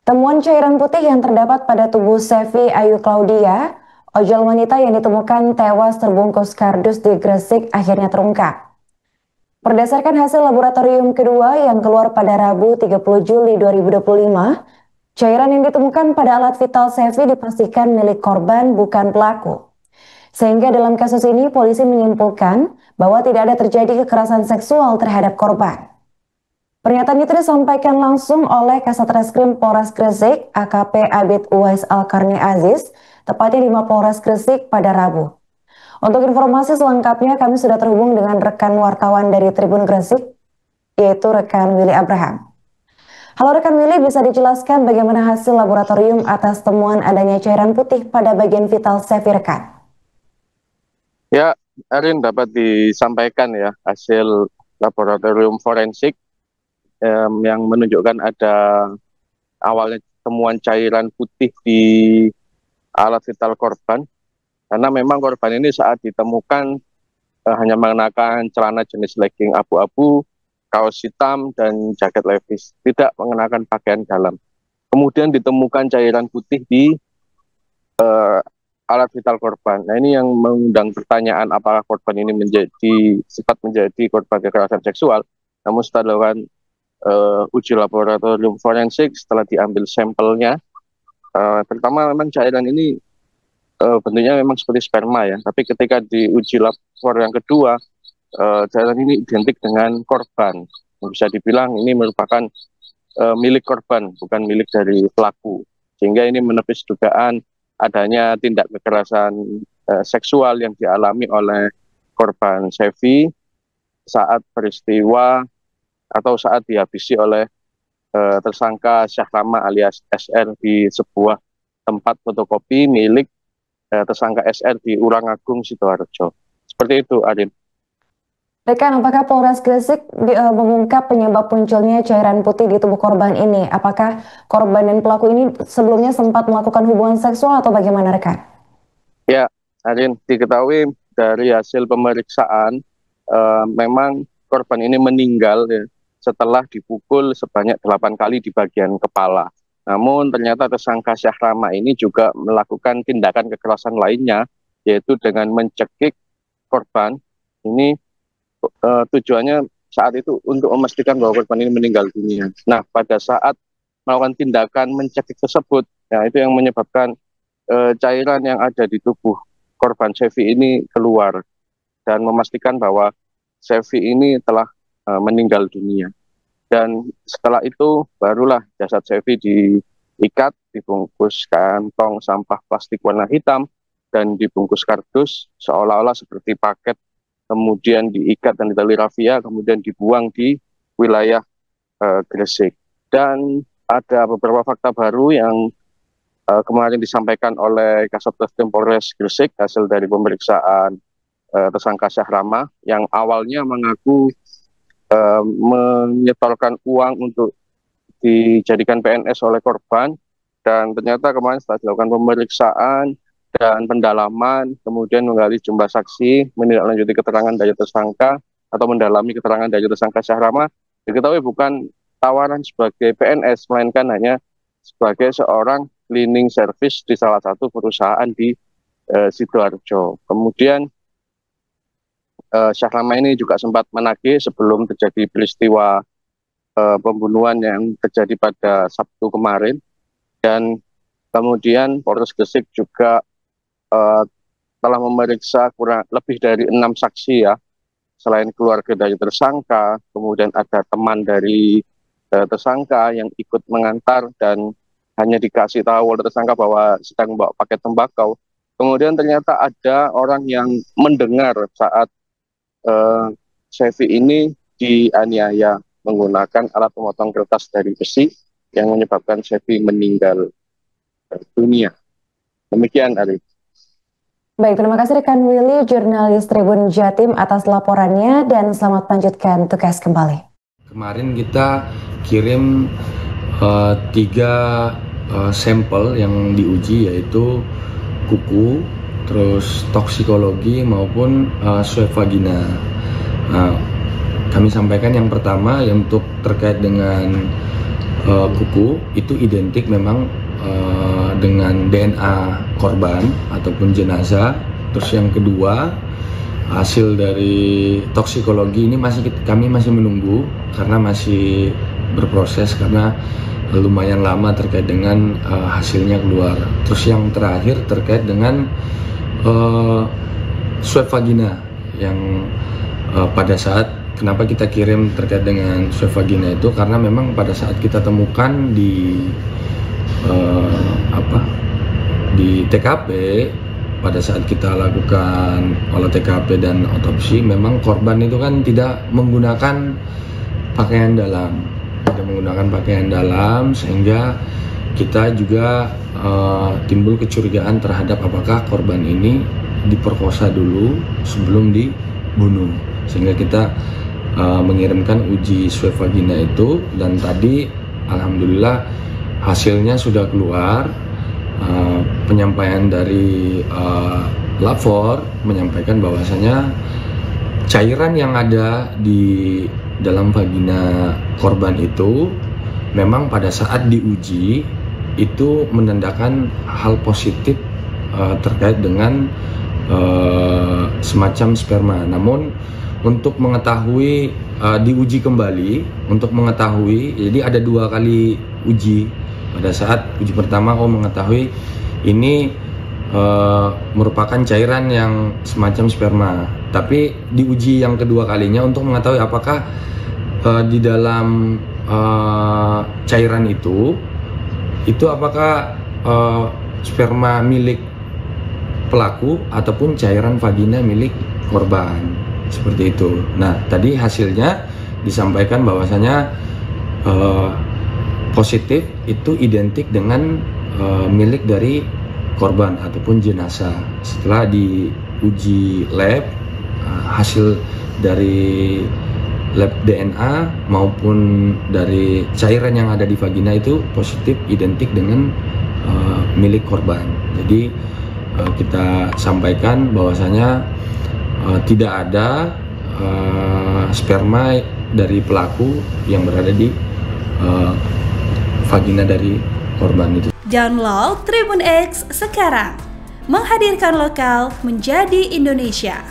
Temuan cairan putih yang terdapat pada tubuh Sevi Ayu Claudia, ojol wanita yang ditemukan tewas terbungkus kardus di Gresik akhirnya terungkap. Berdasarkan hasil laboratorium kedua yang keluar pada Rabu 30 Juli 2025, cairan yang ditemukan pada alat vital Sevi dipastikan milik korban bukan pelaku. Sehingga dalam kasus ini polisi menyimpulkan bahwa tidak ada terjadi kekerasan seksual terhadap korban. Pernyataan itu disampaikan langsung oleh Kasat Reskrim Polres Gresik, AKP Abid Uwais Al-Karni Aziz, tepatnya di Mapolres Gresik pada Rabu. Untuk informasi selengkapnya kami sudah terhubung dengan rekan wartawan dari Tribun Gresik, yaitu rekan Willy Abraham. Halo rekan Willy, bisa dijelaskan bagaimana hasil laboratorium atas temuan adanya cairan putih pada bagian vital Sevi rekan? Ya, Arin, dapat disampaikan ya hasil laboratorium forensik yang menunjukkan ada awalnya temuan cairan putih di alat vital korban, karena memang korban ini saat ditemukan hanya mengenakan celana jenis legging abu-abu, kaos hitam, dan jaket levis, tidak mengenakan pakaian dalam. Kemudian ditemukan cairan putih di alat vital korban. Nah, ini yang mengundang pertanyaan apakah korban ini sempat menjadi korban kekerasan seksual. Namun setelah dilakukan uji laboratorium forensik, setelah diambil sampelnya, pertama memang cairan ini bentuknya memang seperti sperma ya, tapi ketika diuji labor yang kedua, cairan ini identik dengan korban. Bisa dibilang ini merupakan milik korban, bukan milik dari pelaku, sehingga ini menepis dugaan adanya tindak kekerasan seksual yang dialami oleh korban Sevi saat peristiwa atau saat dihabisi oleh tersangka Syahrama alias SR di sebuah tempat fotokopi milik tersangka SR di Urang Agung, Sidoarjo. Seperti itu, Adin. Rekan, apakah Polres Gresik mengungkap penyebab munculnya cairan putih di tubuh korban ini? Apakah korban dan pelaku ini sebelumnya sempat melakukan hubungan seksual atau bagaimana, rekan? Ya, Adin, diketahui dari hasil pemeriksaan memang korban ini meninggal ya, setelah dipukul sebanyak 8 kali di bagian kepala. Namun ternyata tersangka Syahrama ini juga melakukan tindakan kekerasan lainnya, yaitu dengan mencekik korban. Ini tujuannya saat itu untuk memastikan bahwa korban ini meninggal dunia. Nah, pada saat melakukan tindakan mencekik tersebut, ya, itu yang menyebabkan cairan yang ada di tubuh korban Sevi ini keluar dan memastikan bahwa Sevi ini telah meninggal dunia. Dan setelah itu barulah jasad Sevi diikat, dibungkus kantong sampah plastik warna hitam, dan dibungkus kardus seolah-olah seperti paket, kemudian diikat dan ditali rafia, kemudian dibuang di wilayah Gresik. Dan ada beberapa fakta baru yang kemarin disampaikan oleh Kasat Reskrim Polres Gresik hasil dari pemeriksaan tersangka Syahrama yang awalnya mengaku menyetorkan uang untuk dijadikan PNS oleh korban, dan ternyata kemarin setelah dilakukan pemeriksaan dan pendalaman, kemudian menggali jumlah saksi, menindaklanjuti keterangan dari tersangka atau mendalami keterangan dari tersangka Syahrama, diketahui bukan tawaran sebagai PNS, melainkan hanya sebagai seorang cleaning service di salah satu perusahaan di Sidoarjo. Kemudian Syahrama ini juga sempat menagih sebelum terjadi peristiwa pembunuhan yang terjadi pada Sabtu kemarin, dan kemudian Polres Gresik juga telah memeriksa kurang lebih dari 6 saksi ya, selain keluarga dari tersangka, kemudian ada teman dari tersangka yang ikut mengantar dan hanya dikasih tahu oleh tersangka bahwa sedang membawa paket tembakau. Kemudian ternyata ada orang yang mendengar saat Sevi ini dianiaya menggunakan alat pemotong kertas dari besi yang menyebabkan Sevi meninggal dunia. Demikian, Ari. Baik, terima kasih rekan Willy, jurnalis Tribun Jatim atas laporannya, dan selamat melanjutkan tugas kembali. Kemarin kita kirim 3 sampel yang diuji, yaitu kuku, terus toksikologi maupun swab vagina. Nah, kami sampaikan yang pertama yang untuk terkait dengan kuku itu identik memang dengan DNA korban ataupun jenazah. Terus yang kedua, hasil dari toksikologi ini kami masih menunggu karena masih berproses, karena lumayan lama terkait dengan hasilnya keluar. Terus yang terakhir terkait dengan swab vagina yang pada saat kenapa kita kirim terkait dengan swab vagina itu karena memang pada saat kita temukan di TKP, pada saat kita lakukan olah TKP dan otopsi, memang korban itu kan tidak menggunakan pakaian dalam, sehingga kita juga timbul kecurigaan terhadap apakah korban ini diperkosa dulu sebelum dibunuh, sehingga kita mengirimkan uji swab vagina itu, dan tadi alhamdulillah hasilnya sudah keluar. Penyampaian dari lapor menyampaikan bahwasanya cairan yang ada di dalam vagina korban itu memang pada saat diuji itu menandakan hal positif terkait dengan semacam sperma. Namun untuk mengetahui diuji kembali untuk mengetahui, jadi ada 2 kali uji. Pada saat uji pertama mengetahui ini merupakan cairan yang semacam sperma, tapi diuji yang kedua kalinya untuk mengetahui apakah di dalam cairan itu apakah sperma milik pelaku ataupun cairan vagina milik korban, seperti itu. Nah, tadi hasilnya disampaikan bahwasanya positif itu identik dengan milik dari korban ataupun jenazah. Setelah diuji lab, hasil dari lab DNA maupun dari cairan yang ada di vagina itu positif identik dengan milik korban. Jadi kita sampaikan bahwasanya tidak ada sperma dari pelaku yang berada di vagina dari korban itu. Download Tribun X sekarang, menghadirkan lokal menjadi Indonesia.